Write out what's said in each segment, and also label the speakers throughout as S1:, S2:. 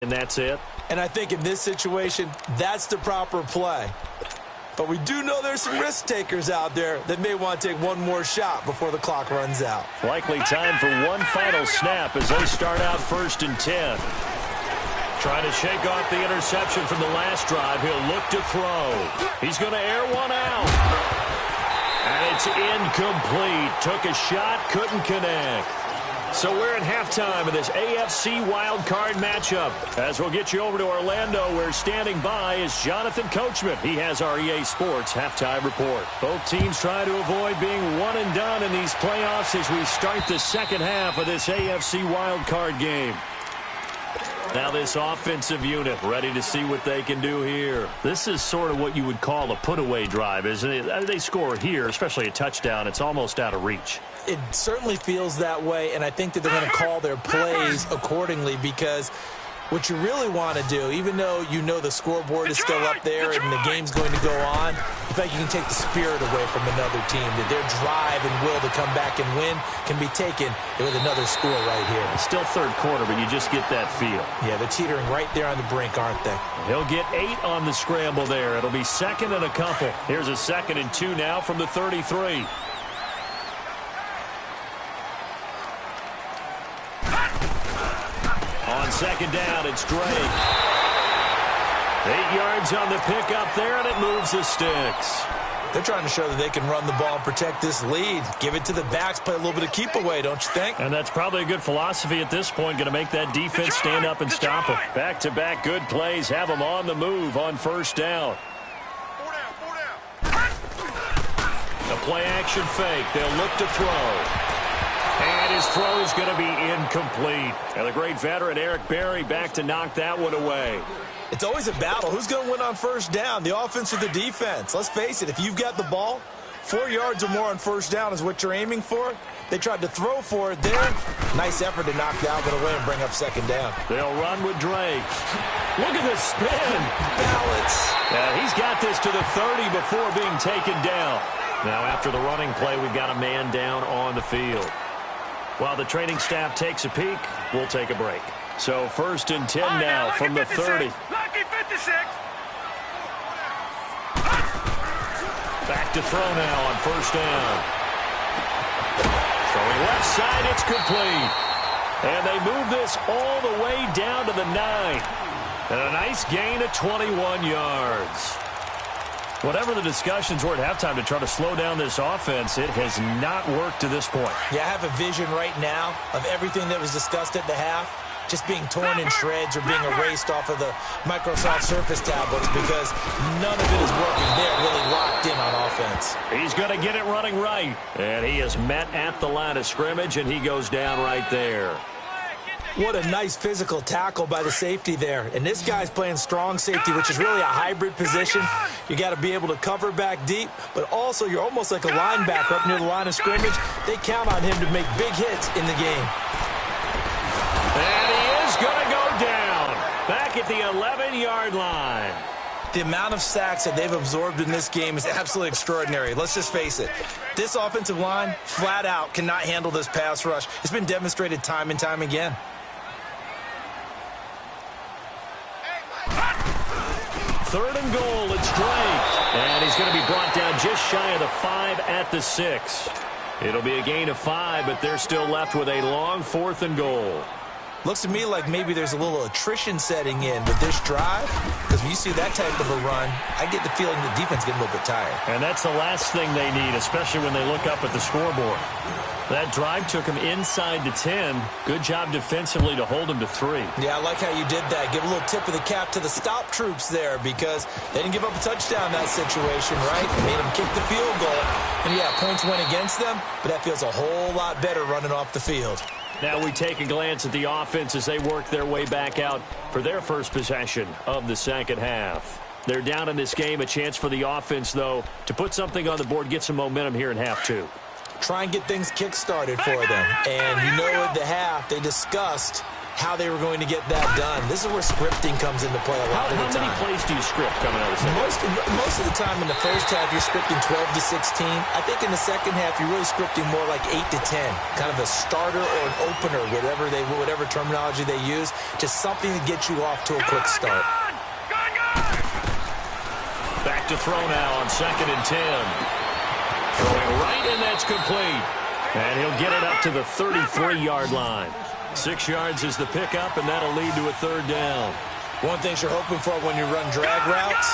S1: And that's it.
S2: And I think in this situation, that's the proper play. But we do know there's some risk takers out there that may want to take one more shot before the clock runs out.
S1: Likely time for one final snap as they start out 1st and 10. Trying to shake off the interception from the last drive. He'll look to throw. He's going to air one out. And it's incomplete. Took a shot, couldn't connect. So we're at halftime of this AFC wildcard matchup. As we'll get you over to Orlando, where standing by is Jonathan Coachman. He has our EA Sports halftime report. Both teams try to avoid being one and done in these playoffs as we start the second half of this AFC wildcard game. Now this offensive unit ready to see what they can do here. This is sort of what you would call a put-away drive, isn't it? They score here, especially a touchdown. It's almost out of reach.
S2: It certainly feels that way, and I think that they're going to call their plays accordingly because what you really want to do, even though you know the scoreboard is still up there and the game's going to go on, in fact, you can take the spirit away from another team, that their drive and will to come back and win can be taken with another score right here.
S1: It's still third quarter, but you just get that feel.
S2: Yeah, they're teetering right there on the brink, aren't they?
S1: He'll get 8 on the scramble there. It'll be 2nd and a couple. Here's a 2nd and 2 now from the 33. On 2nd down, it's Drake. 8 yards on the pickup there, and it moves the sticks.
S2: They're trying to show that they can run the ball and protect this lead. Give it to the backs, play a little bit of keep away, don't you think?
S1: And that's probably a good philosophy at this point, going to make that defense stand up and stop them. Back-to-back good plays, have them on the move on 1st down. A play-action fake. They'll look to throw. And his throw is going to be incomplete. And the great veteran Eric Berry back to knock that one away.
S2: It's always a battle. Who's going to win on 1st down, the offense or the defense? Let's face it, if you've got the ball, 4 yards or more on 1st down is what you're aiming for. They tried to throw for it there. Nice effort to knock Dalvin away and bring up 2nd down.
S1: They'll run with Drake. Look at this spin.
S2: Balance.
S1: Yeah, he's got this to the 30 before being taken down. Now after the running play, we've got a man down on the field. While the training staff takes a peek, we'll take a break. So 1st and 10 now from the 30.
S3: Lucky 56.
S1: Back to throw now on 1st down. Throwing left side, it's complete. And they move this all the way down to the 9. And a nice gain of 21 yards. Whatever the discussions were at halftime to try to slow down this offense, it has not worked to this point.
S2: Yeah, I have a vision right now of everything that was discussed at the half just being torn in shreds or being erased off of the Microsoft Surface tablets because none of it is working. They're really locked in on offense.
S1: He's going to get it running right. And he is met at the line of scrimmage, and he goes down right there.
S2: What a nice physical tackle by the safety there. And this guy's playing strong safety, which is really a hybrid position. You got to be able to cover back deep, but also you're almost like a linebacker up near the line of scrimmage. They count on him to make big hits in the game.
S1: And he is going to go down back at the 11-yard line.
S2: The amount of sacks that they've absorbed in this game is absolutely extraordinary. Let's just face it. This offensive line, flat out, cannot handle this pass rush. It's been demonstrated time and time again.
S1: 3rd and goal, it's Drake. And he's going to be brought down just shy of the 5 at the 6. It'll be a gain of 5, but they're still left with a long 4th and goal.
S2: Looks to me like maybe there's a little attrition setting in with this drive, because when you see that type of a run, I get the feeling the defense getting a little bit tired.
S1: And that's the last thing they need, especially when they look up at the scoreboard. That drive took him inside the 10. Good job defensively to hold him to 3.
S2: Yeah, I like how you did that. Give a little tip of the cap to the stop troops there because they didn't give up a touchdown in that situation, right? They made them kick the field goal. And, yeah, points went against them, but that feels a whole lot better running off the field.
S1: Now we take a glance at the offense as they work their way back out for their first possession of the second half. They're down in this game. A chance for the offense, though, to put something on the board, get some momentum here in half 2.
S2: Try and get things kick-started for them. And you know at the half they discussed how they were going to get that done. This is where scripting comes into play a lot of the time.
S1: How many plays do you script coming out of the second?
S2: Most of the time in the first half, you're scripting 12 to 16. I think in the second half, you're really scripting more like 8 to 10. Kind of a starter or an opener, whatever terminology they use. Just something to get you off to a quick start.
S1: Back to throw now on 2nd and 10. Throwing right, and that's complete. And he'll get it up to the 33-yard line. 6 yards is the pickup, and that'll lead to a 3rd down.
S2: One thing you're hoping for when you run drag routes,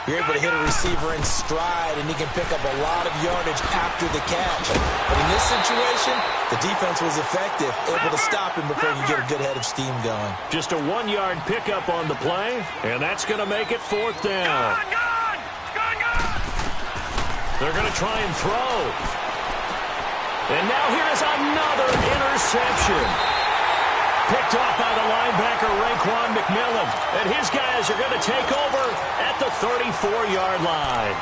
S2: you're able to hit a receiver in stride, and he can pick up a lot of yardage after the catch. But in this situation, the defense was effective, able to stop him before you get a good head of steam going.
S1: Just a 1-yard pickup on the play, and that's going to make it 4th down. They're going to try and throw. And now here is another interception. Picked off by the linebacker, Raekwon McMillan. And his guys are going to take over at the 34-yard line.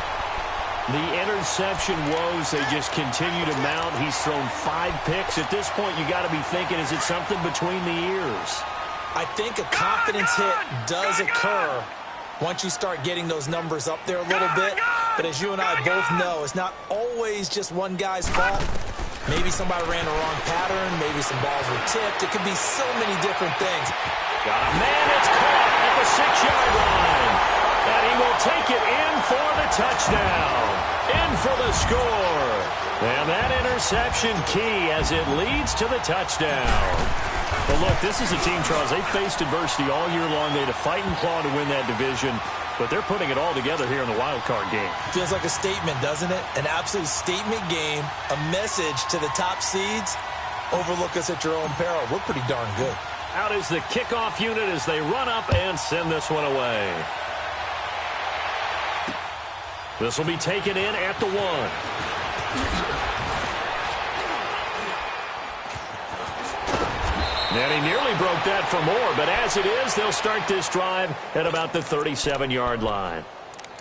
S1: The interception woes, they just continue to mount. He's thrown 5 picks. At this point, you got to be thinking, is it something between the ears?
S2: I think a confidence hit does occur once you start getting those numbers up there a little bit. But as you and I both know, it's not always just one guy's fault. Maybe somebody ran the wrong pattern. Maybe some balls were tipped. It could be so many different things.
S1: Got a man that's caught at the 6-yard line. And he will take it in for the touchdown. In for the score. And that interception key as it leads to the touchdown. But look, this is a team, Charles, they faced adversity all year long. They had to fight and claw to win that division. But they're putting it all together here in the wild card game.
S2: Feels like a statement, doesn't it? An absolute statement game, a message to the top seeds. Overlook us at your own peril. We're pretty darn good.
S1: Out is the kickoff unit as they run up and send this one away. This will be taken in at the 1. And he nearly broke that for more, but as it is, they'll start this drive at about the 37-yard line.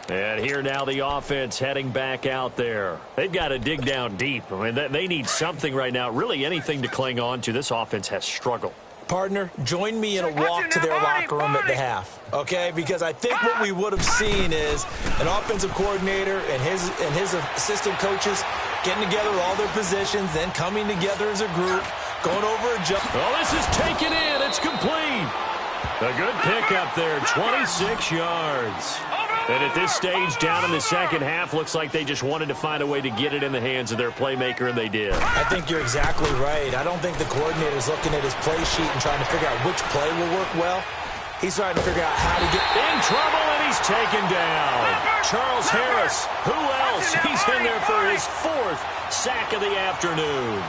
S1: And here now the offense heading back out there. They've got to dig down deep. I mean, they need something right now, really anything to cling on to. This offense has struggled.
S2: Partner, join me in a walk to their locker room at the half, okay? Because I think what we would have seen is an offensive coordinator and his assistant coaches getting together all their positions, then coming together as a group, going over a jump.
S1: Oh, this is taken in. It's complete. A good pickup there, 26 yards. And at this stage, down in the second half, looks like they just wanted to find a way to get it in the hands of their playmaker, and they did.
S2: I think you're exactly right. I don't think the coordinator's looking at his play sheet and trying to figure out which play will work well. He's trying to figure out how to get
S1: in trouble, and he's taken down. Charles Harris, who else? He's in there for his 4th sack of the afternoon.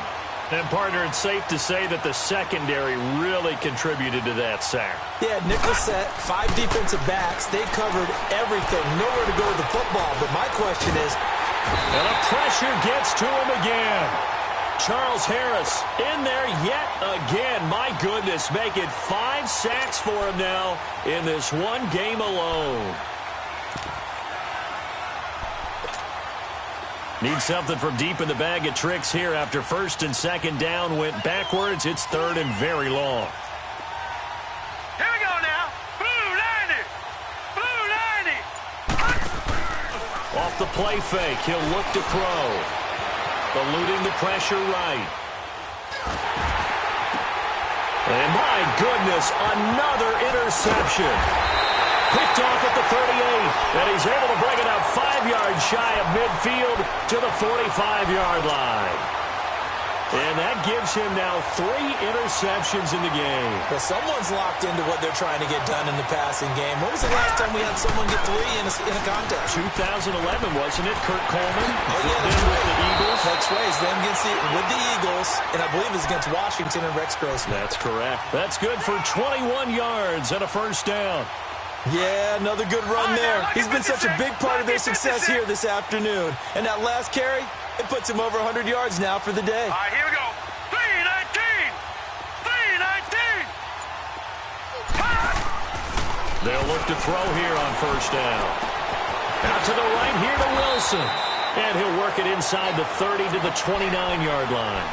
S1: And, partner, it's safe to say that the secondary really contributed to that sack.
S2: Yeah, nickel set, 5 defensive backs. They covered everything. Nowhere to go with the football. But my question is...
S1: And the pressure gets to him again. Charles Harris in there yet again. My goodness, making 5 sacks for him now in this one game alone. Need something from deep in the bag of tricks here after 1st and 2nd down went backwards. It's 3rd and very long.
S3: Here we go now. Blue 90. Blue 90.
S1: Off the play fake, he'll look to throw. Eluding the pressure right. And my goodness, another interception. Picked off at the 38, and he's able to bring it out 5 yards shy of midfield to the 45-yard line. And that gives him now 3 interceptions in the game.
S2: Well, someone's locked into what they're trying to get done in the passing game. When was the last time we had someone get 3 in a contest?
S1: 2011, wasn't it? Kurt Coleman.
S2: Oh, yeah,
S1: that's right. With the Eagles.
S2: That's right. It's them with the Eagles, and I believe it's against Washington and Rex Grossman.
S1: That's correct. That's good for 21 yards and a 1st down.
S2: Yeah, another good run there. He's been such a big part of their success here this afternoon. And that last carry, it puts him over 100 yards now for the day.
S3: All right, here we go. 319. 319.
S1: They'll look to throw here on 1st down. Out to the right here to Wilson. And he'll work it inside the 30 to the 29-yard line.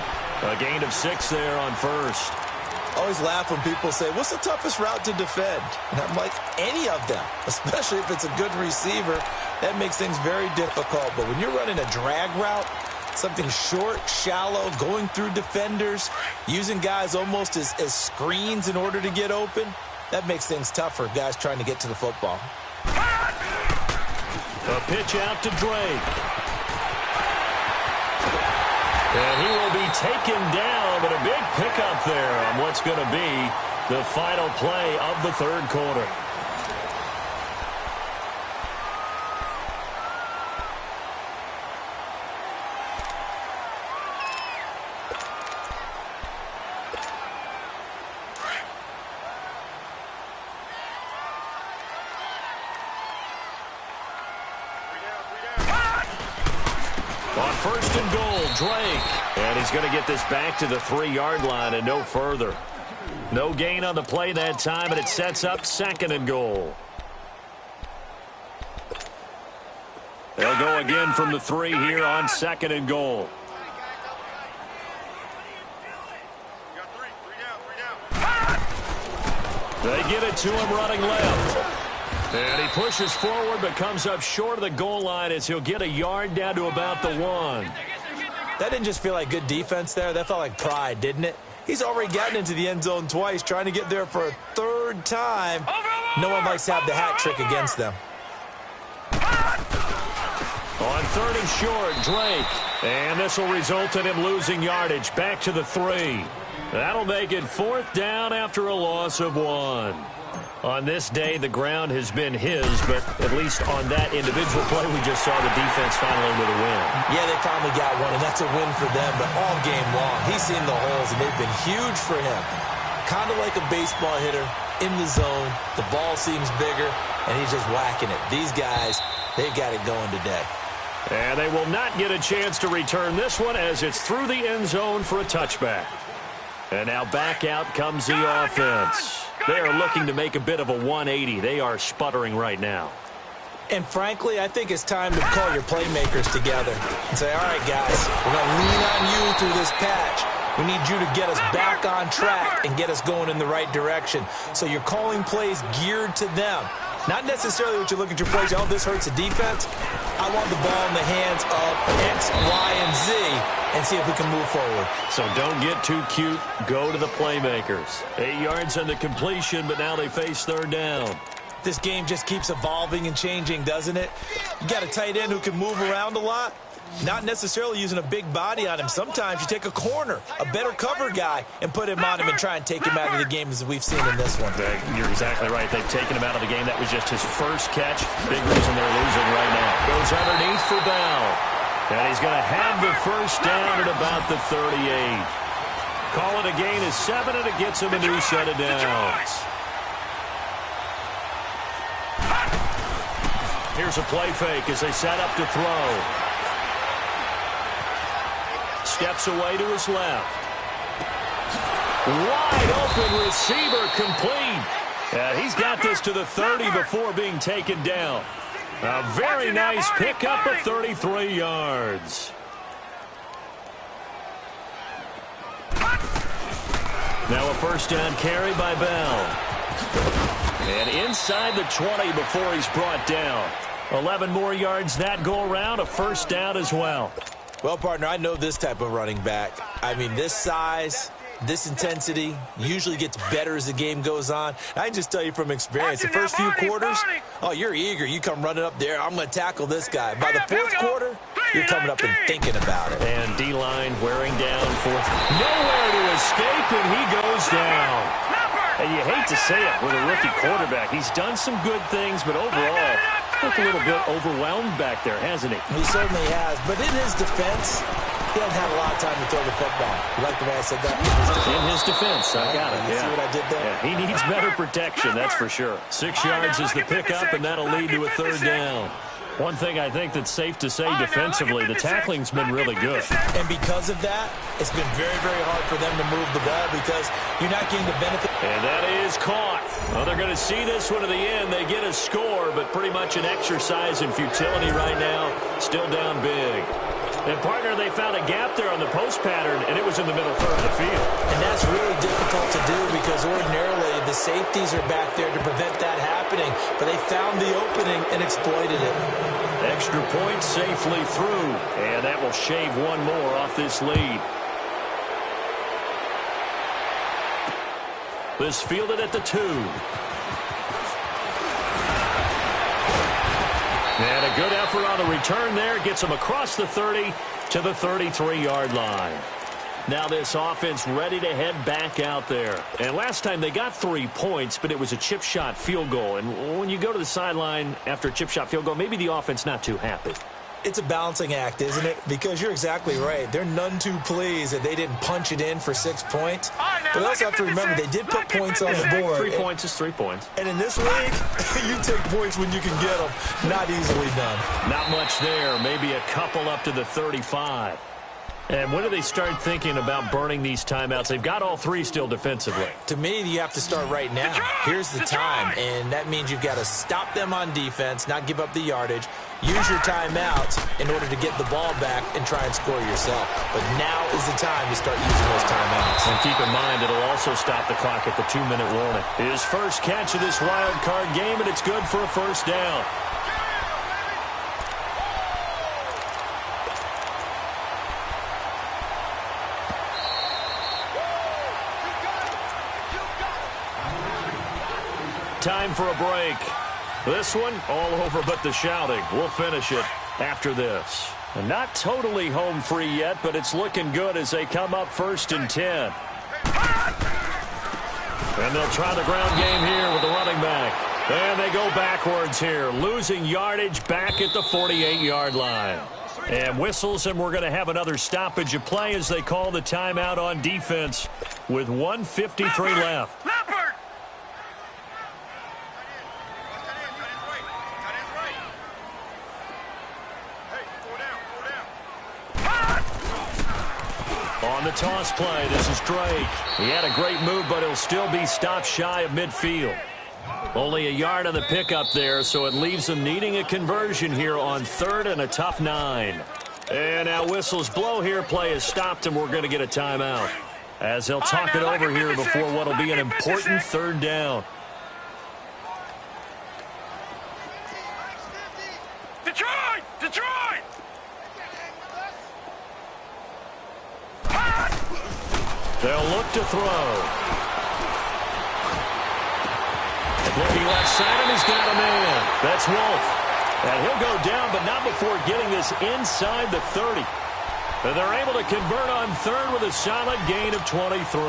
S1: A gain of 6 there on 1st.
S2: always laugh when people say, what's the toughest route to defend? And I'm like, any of them, especially if it's a good receiver. That makes things very difficult. But when you're running a drag route, something short, shallow, going through defenders, using guys almost as screens in order to get open, that makes things tough for guys trying to get to the football.
S1: A pitch out to Drake. And he will be taken down, but a big pickup there on what's going to be the final play of the third quarter. On first and goal, Drake. And he's going to get this back to the 3-yard line and no further. No gain on the play that time, and it sets up second and goal. They'll go again from the 3 here on second and goal. They get it to him running left. And he pushes forward but comes up short of the goal line as he'll get a yard down to about the 1.
S2: That didn't just feel like good defense there. That felt like pride, didn't it? He's already gotten into the end zone twice, trying to get there for a third time. No one likes to have the hat trick against them.
S1: On third and short, Drake. And this will result in him losing yardage back to the 3. That'll make it 4th down after a loss of 1. On this day, the ground has been his, but at least on that individual play, we just saw the defense finally with a win.
S2: Yeah, they finally got one, and that's a win for them, but all game long, he's seen the holes, and they've been huge for him. Kind of like a baseball hitter in the zone. The ball seems bigger, and he's just whacking it. These guys, they've got it going today.
S1: And they will not get a chance to return this one as it's through the end zone for a touchback. And now back out comes the offense. They are looking to make a bit of a 180. They are sputtering right now.
S2: And frankly, I think it's time to call your playmakers together and say, all right, guys, we're going to lean on you through this patch. We need you to get us back on track and get us going in the right direction. So you're calling plays geared to them. Not necessarily what you look at your plays, oh, this hurts the defense. I want the ball in the hands of X, Y, and Z and see if we can move forward.
S1: So don't get too cute. Go to the playmakers. 8 yards on the completion, but now they face third down.
S2: This game just keeps evolving and changing, doesn't it? You got a tight end who can move around a lot. Not necessarily using a big body on him. Sometimes you take a corner, a better cover guy, and put him on him and try and take him out of the game as we've seen in this one.
S1: You're exactly right. They've taken him out of the game. That was just his first catch. Big reason they're losing right now. Goes underneath for Bell. And he's going to have the first down at about the 38. Call it a gain of 7, and it gets him a new set of downs. Here's a play fake as they set up to throw. Steps away to his left. Wide open receiver complete. He's got this to the 30 before being taken down. A very nice pickup of 33 yards. Now a first down carry by Bell. And inside the 20 before he's brought down. 11 more yards that go around, a first down as well.
S2: Well, partner, I know this type of running back. I mean, this size, this intensity usually gets better as the game goes on. I can just tell you from experience, the first few quarters, oh, you're eager. You come running up there, I'm going to tackle this guy. By the fourth quarter, you're coming up and thinking about it.
S1: And D-line wearing down fourth. Nowhere to escape, and he goes down. And you hate to say it with a rookie quarterback. He's done some good things, but overall, looked a little bit overwhelmed back there, hasn't he?
S2: He certainly has. But in his defense, he hasn't had a lot of time to throw the football. You like the way I said that?
S1: In his defense, I got it.
S2: You see what I did there?
S1: Yeah, he needs better protection, that's for sure. 6 yards is the pickup, and that'll lead to a third down. One thing I think that's safe to say defensively, the tackling's been really good.
S2: And because of that, it's been very, very hard for them to move the ball because you're not getting the benefit.
S1: And that is caught. Well, they're going to see this one to the end. They get a score, but pretty much an exercise in futility right now. Still down big. And, partner, they found a gap there on the post pattern, and it was in the middle third of the field.
S2: And that's really difficult to do because ordinarily the safeties are back there to prevent that happening. But they found the opening and exploited it.
S1: Extra point safely through, and that will shave one more off this lead. This fielded at the 2. And a good effort on the return there. Gets him across the 30 to the 33-yard line. Now this offense ready to head back out there. And last time they got 3 points, but it was a chip shot field goal. And when you go to the sideline after a chip shot field goal, maybe the offense not too happy.
S2: It's a balancing act, isn't it? Because you're exactly right. They're none too pleased that they didn't punch it in for 6 points. But we also have to remember they did put points on the board.
S1: 3 points is 3 points.
S2: And in this league, you take points when you can get them. Not easily done.
S1: Not much there. Maybe a couple up to the 35. And when do they start thinking about burning these timeouts? They've got all 3 still defensively.
S2: To me, you have to start right now. Here's the time, and that means you've got to stop them on defense, not give up the yardage, use your timeouts in order to get the ball back and try and score yourself. But now is the time to start using those timeouts.
S1: And keep in mind, it'll also stop the clock at the 2-minute warning. His first catch of this wild card game, and it's good for a first down. Time for a break. This one, all over but the shouting. We'll finish it after this. And not totally home free yet, but it's looking good as they come up 1st and 10. And they'll try the ground game here with the running back. And they go backwards here, losing yardage back at the 48-yard line. And whistles, and we're going to have another stoppage of play as they call the timeout on defense with 1:53 left. On the toss play, this is Drake. He had a great move, but he'll still be stopped shy of midfield. Only a yard on the pickup there, so it leaves them needing a conversion here on 3rd and a tough 9. And now whistles blow here. Play is stopped, and we're going to get a timeout as they'll talk it over here before what will be an important 3rd down.
S3: Detroit! Detroit!
S1: They'll look to throw. Looking left side, and he's got a man. That's Wolf. And he'll go down, but not before getting this inside the 30. And they're able to convert on 3rd with a solid gain of 23.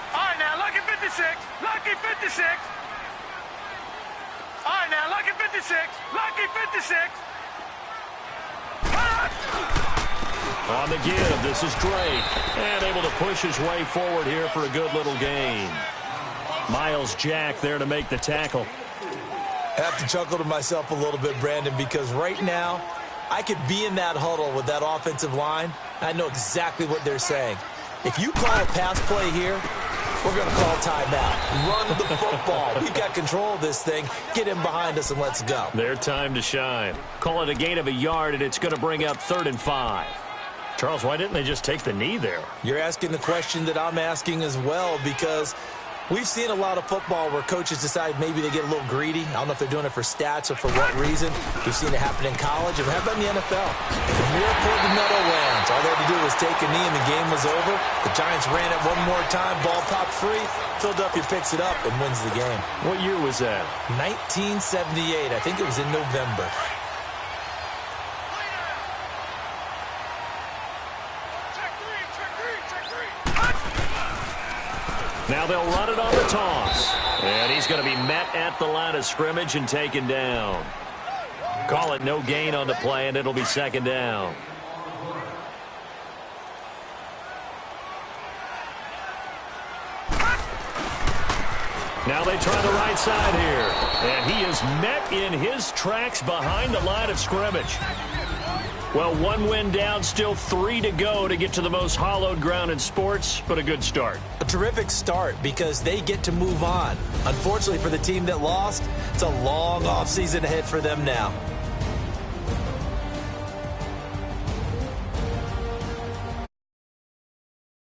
S3: All right, now, lucky 56. Lucky 56. All right, now, lucky 56. Lucky 56.
S1: On the give, this is Drake. And able to push his way forward here for a good little gain. Miles Jack there to make the tackle.
S2: I have to chuckle to myself a little bit, Brandon, because right now I could be in that huddle with that offensive line. I know exactly what they're saying. If you call a pass play here, we're going to call timeout. Run the football. We've got control of this thing. Get him behind us and let's go.
S1: Their time to shine. Call it a gain of a yard, and it's going to bring up 3rd and 5. Charles, why didn't they just take the knee there?
S2: You're asking the question that I'm asking as well, because we've seen a lot of football where coaches decide maybe they get a little greedy. I don't know if they're doing it for stats or for what reason. We've seen it happen in college, and how about in the NFL? The miracle of the Meadowlands. All they had to do was take a knee, and the game was over. The Giants ran it one more time. Ball popped free. Philadelphia picks it up and wins the game.
S1: What year was that?
S2: 1978. I think it was in November.
S1: Now they'll run it on the toss. And he's going to be met at the line of scrimmage and taken down. Call it no gain on the play, and it'll be 2nd down. Now they try the right side here. And he is met in his tracks behind the line of scrimmage. Well, one win down, still 3 to go to get to the most hallowed ground in sports, but a good start.
S2: A terrific start because they get to move on. Unfortunately for the team that lost, it's a long offseason ahead for them now.